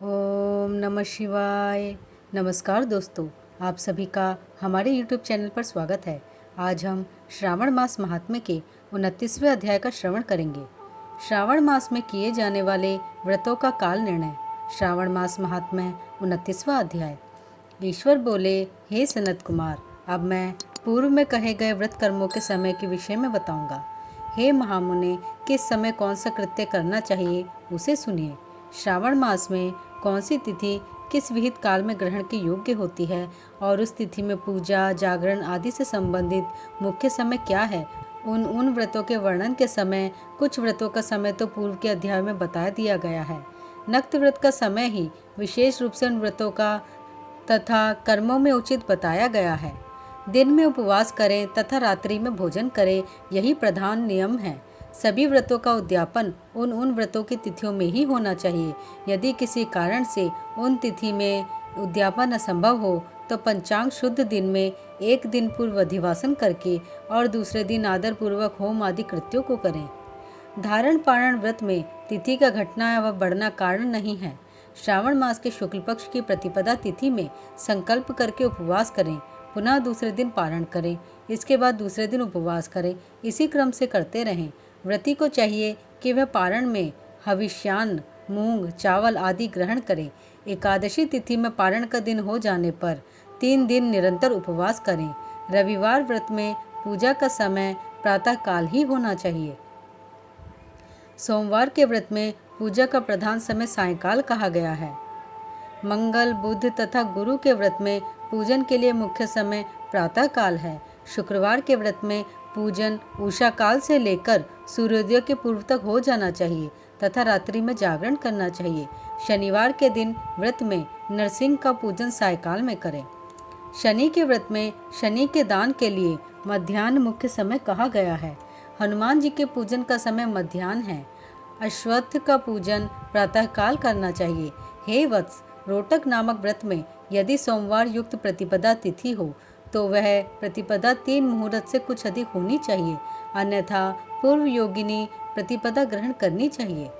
ओम नमः शिवाय। नमस्कार दोस्तों, आप सभी का हमारे YouTube चैनल पर स्वागत है। आज हम श्रावण मास महात्म्य के 29वें अध्याय का श्रवण करेंगे। श्रावण मास में किए जाने वाले व्रतों का काल निर्णय। श्रावण मास महात्म्य 29वां अध्याय। ईश्वर बोले, हे सनत कुमार, अब मैं पूर्व में कहे गए व्रत कर्मों के समय के विषय में बताऊंगा। हे महामुने, किस समय कौन सा कृत्य करना चाहिए उसे सुनिए। श्रावण मास में कौन सी तिथि किस विहित काल में ग्रहण के योग्य होती है और उस तिथि में पूजा, जागरण आदि से संबंधित मुख्य समय क्या है, उन व्रतों के वर्णन के समय कुछ व्रतों का समय तो पूर्व के अध्याय में बता दिया गया है। नक्त व्रत का समय ही विशेष रूप से उन व्रतों का तथा कर्मों में उचित बताया गया है। दिन में उपवास करें तथा रात्रि में भोजन करें, यही प्रधान नियम है। सभी व्रतों का उद्यापन उन व्रतों की तिथियों में ही होना चाहिए। यदि किसी कारण से उन तिथि में उद्यापन असंभव हो तो पंचांग शुद्ध दिन में एक दिन पूर्व अधिवासन करके और दूसरे दिन आदर पूर्वक होम आदि कृत्यों को करें। धारण पारण व्रत में तिथि का घटना व बढ़ना कारण नहीं है। श्रावण मास के शुक्ल पक्ष की प्रतिपदा तिथि में संकल्प करके उपवास करें, पुनः दूसरे दिन पारण करें, इसके बाद दूसरे दिन उपवास करें, इसी क्रम से करते रहें। व्रती को चाहिए कि वह पारण में हविष्यान्न, मूंग, चावल आदि ग्रहण करें। एकादशी तिथि में पारण का दिन हो जाने पर 3 दिन निरंतर उपवास करें। रविवार व्रत में पूजा का समय प्रातः काल ही होना चाहिए। सोमवार के व्रत में पूजा का प्रधान समय सायंकाल कहा गया है। मंगल, बुध तथा गुरु के व्रत में पूजन के लिए मुख्य समय प्रातः काल है। शुक्रवार के व्रत में पूजन उषा काल से लेकर सूर्योदय के पूर्व तक हो जाना चाहिए तथा रात्रि में जागरण करना चाहिए। शनिवार के दिन व्रत में नरसिंह का पूजन सायकाल में करें। शनि के व्रत में शनि के दान के लिए मध्याह्न मुख्य समय कहा गया है। हनुमान जी के पूजन का समय मध्याह्न है। अश्वत्थ का पूजन प्रातःकाल करना चाहिए। हे वत्स, रोटक नामक व्रत में यदि सोमवार युक्त प्रतिपदा तिथि हो तो वह प्रतिपदा 3 मुहूर्त से कुछ अधिक होनी चाहिए, अन्यथा पूर्व योगिनी प्रतिपदा ग्रहण करनी चाहिए।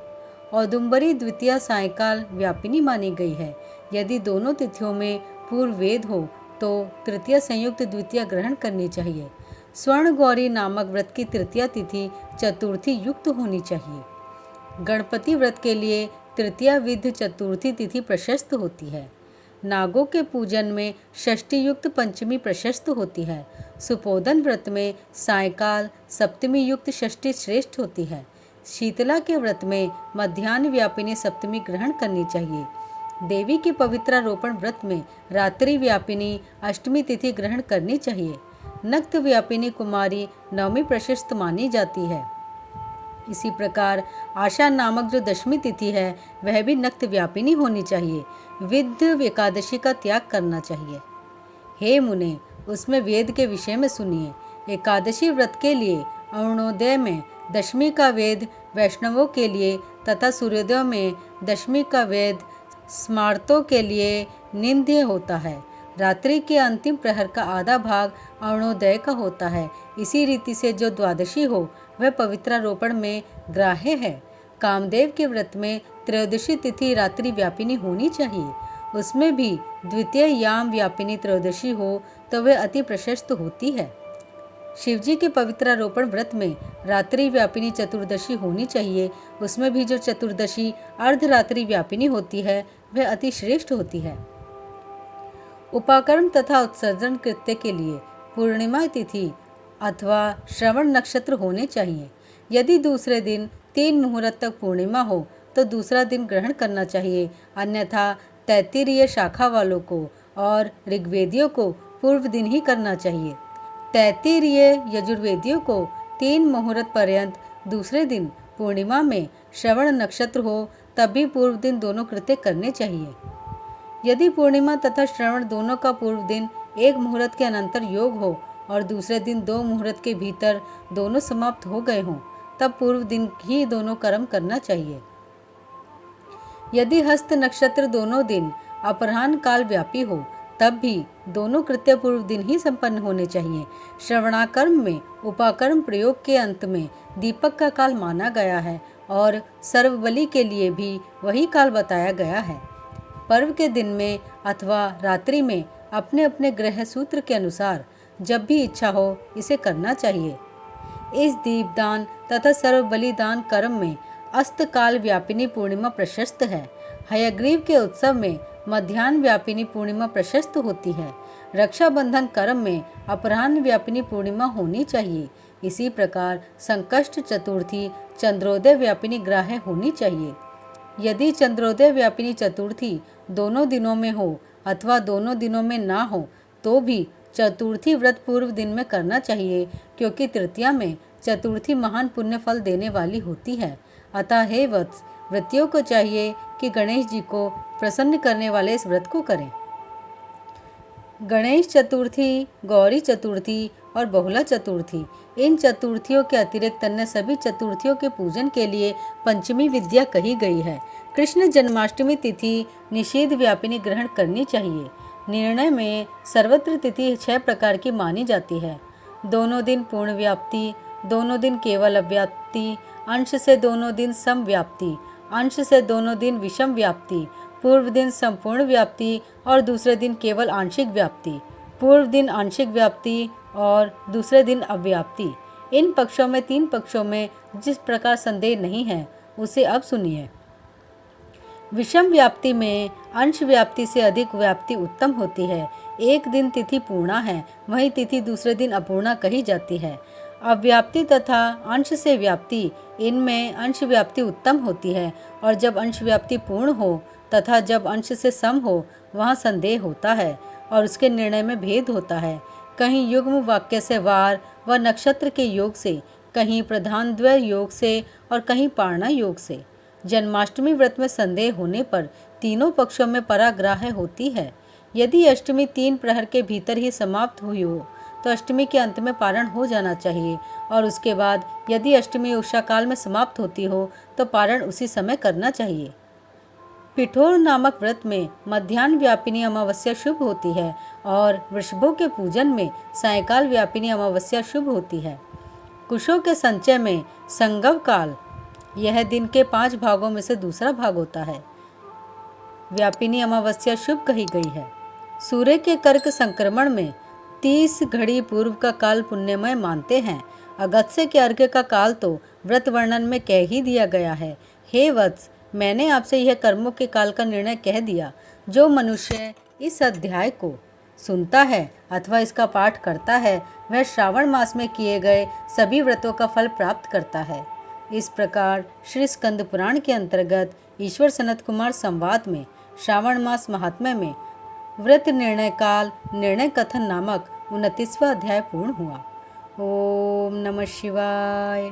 औदुंबरी द्वितीया सायंकाल व्यापिनी मानी गई है। यदि दोनों तिथियों में पूर्व वेद हो तो तृतीया संयुक्त द्वितीया ग्रहण करनी चाहिए। स्वर्ण गौरी नामक व्रत की तृतीया तिथि चतुर्थी युक्त होनी चाहिए। गणपति व्रत के लिए तृतीया विध चतुर्थी तिथि प्रशस्त होती है। नागों के पूजन में षष्ठी युक्त पंचमी प्रशस्त होती है। सुपोदन व्रत में सायंकाल सप्तमी युक्त षष्ठी श्रेष्ठ होती है। शीतला के व्रत में मध्याह्न व्यापिनी सप्तमी ग्रहण करनी चाहिए। देवी के पवित्रारोपण व्रत में रात्रि व्यापिनी अष्टमी तिथि ग्रहण करनी चाहिए। नक्त व्यापिनी कुमारी नवमी प्रशस्त मानी जाती है। इसी प्रकार आशा नामक जो दशमी तिथि है वह भी नक्त व्यापिनी होनी चाहिए। विद्ध एकादशी का त्याग करना चाहिए। हे मुने, उसमें वेद के विषय में सुनिए। एकादशी व्रत के लिए अरुणोदय में दशमी का वेद वैष्णवों के लिए तथा सूर्योदय में दशमी का वेद स्मार्तों के लिए निंद्य होता है। रात्रि के अंतिम प्रहर का आधा भाग अरुणोदय का होता है। इसी रीति से जो द्वादशी हो वह पवित्रारोपण में ग्राह्य है। कामदेव के व्रत में त्रयोदशी तिथि रात्रि व्यापिनी होनी चाहिए। उसमें भी द्वितीय याम व्यापिनी त्रयोदशी हो तो वह अति प्रशस्त होती है। शिवजी के पवित्रारोपण व्रत में रात्रि व्यापिनी चतुर्दशी होनी चाहिए। उसमें भी जो चतुर्दशी अर्धरात्रि व्यापिनी होती है वह अति श्रेष्ठ होती है। उपाकर्म तथा उत्सर्जन कृत्य के लिए पूर्णिमा तिथि अथवा श्रवण नक्षत्र होने चाहिए। यदि दूसरे दिन 3 मुहूर्त तक पूर्णिमा हो तो दूसरा दिन ग्रहण करना चाहिए, अन्यथा तैत्तिरीय शाखा वालों को और ऋग्वेदियों को पूर्व दिन ही करना चाहिए। तैत्तिरीय यजुर्वेदियों को 3 मुहूर्त पर्यंत दूसरे दिन पूर्णिमा में श्रवण नक्षत्र हो तब भी पूर्व दिन दोनों कृत्य करने चाहिए। यदि पूर्णिमा तथा श्रवण दोनों का पूर्व दिन 1 मुहूर्त के अनंतर योग हो और दूसरे दिन 2 मुहूर्त के भीतर दोनों समाप्त हो गए हों तब पूर्व दिन ही दोनों कर्म करना चाहिए। यदि हस्त नक्षत्र दोनों दिन अपराह्न काल व्यापी हो तब भी दोनों कृत्य पूर्व दिन ही संपन्न होने चाहिए। श्रवणाकर्म में उपाकर्म प्रयोग के अंत में दीपक का काल माना गया है और सर्वबलि के लिए भी वही काल बताया गया है। पर्व के दिन में अथवा रात्रि में अपने अपने ग्रह सूत्र के अनुसार जब भी इच्छा हो इसे करना चाहिए। इस दीपदान तथा सर्व बलिदान कर्म में अस्तकाल व्यापिनी पूर्णिमा प्रशस्त है। हयग्रीव के उत्सव में मध्याह्न व्यापिनी पूर्णिमा प्रशस्त होती है। रक्षाबंधन कर्म में अपराह्न व्यापिनी पूर्णिमा होनी चाहिए। इसी प्रकार संकष्ट चतुर्थी चंद्रोदय व्यापिनी ग्राह्य होनी चाहिए। यदि चंद्रोदय व्यापिनी चतुर्थी दोनों दिनों में हो अथवा दोनों दिनों में ना हो तो भी चतुर्थी व्रत पूर्व दिन में करना चाहिए, क्योंकि तृतीया में चतुर्थी महान पुण्य फल देने वाली होती है। अतः हे वत्स, व्रतियों को चाहिए कि गणेश जी को प्रसन्न करने वाले इस व्रत को करें। गणेश चतुर्थी, गौरी चतुर्थी और बहुला चतुर्थी, इन चतुर्थियों के अतिरिक्त अन्य सभी चतुर्थियों के पूजन के लिए पंचमी विद्या कही गई है। कृष्ण जन्माष्टमी तिथि निषेध व्यापिनी ग्रहण करनी चाहिए। निर्णय में सर्वत्र तिथि 6 प्रकार की मानी जाती है। दोनों दिन पूर्ण व्याप्ति, दोनों दिन केवल अव्याप्ति, अंश से दोनों दिन सम व्याप्ति, अंश से दोनों दिन विषम व्याप्ति, पूर्व दिन संपूर्ण व्याप्ति और दूसरे दिन केवल आंशिक व्याप्ति, पूर्व दिन आंशिक व्याप्ति और दूसरे दिन अव्याप्ति। इन पक्षों में 3 पक्षों में जिस प्रकार संदेह नहीं है उसे अब सुनिए। विषम व्याप्ति में अंश व्याप्ति से अधिक व्याप्ति उत्तम होती है। एक दिन तिथि पूर्णा है, वही तिथि दूसरे दिन अपूर्णा कही जाती है। अव्याप्ति तथा अंश से व्याप्ति, इनमें अंश व्याप्ति उत्तम होती है और जब अंश व्याप्ति पूर्ण हो तथा जब अंश से सम हो वहाँ संदेह होता है और उसके निर्णय में भेद होता है। कहीं युग्म वाक्य से वार व नक्षत्र के योग से, कहीं प्रधान द्वय योग से और कहीं पारणा योग से। जन्माष्टमी व्रत में संदेह होने पर तीनों पक्षों में पराग्राह्य होती है। यदि अष्टमी 3 प्रहर के भीतर ही समाप्त हुई हो तो अष्टमी के अंत में पारण हो जाना चाहिए और उसके बाद यदि अष्टमी उषा काल में समाप्त होती हो तो पारण उसी समय करना चाहिए। पिठोर नामक व्रत में मध्याह्न व्यापिनी अमावस्या शुभ होती है और वृषभों के पूजन में सायंकाल व्यापिनी अमावस्या शुभ होती है। कुशों के संचय में संगव काल, यह दिन के 5 भागों में से दूसरा भाग होता है, व्यापिनी अमावस्या शुभ कही गई है। सूर्य के कर्क संक्रमण में 30 घड़ी पूर्व का काल पुण्यमय मानते हैं। अगस्त्य के अर्घ्य का काल तो व्रत वर्णन में कह ही दिया गया है। हे वत्स, मैंने आपसे यह कर्मों के काल का निर्णय कह दिया। जो मनुष्य इस अध्याय को सुनता है अथवा इसका पाठ करता है वह श्रावण मास में किए गए सभी व्रतों का फल प्राप्त करता है। इस प्रकार श्री स्कंद पुराण के अंतर्गत ईश्वर सनत कुमार संवाद में श्रावण मास महात्म्य में व्रत निर्णय काल निर्णय कथन नामक 29वां अध्याय पूर्ण हुआ। ओम नमः शिवाय।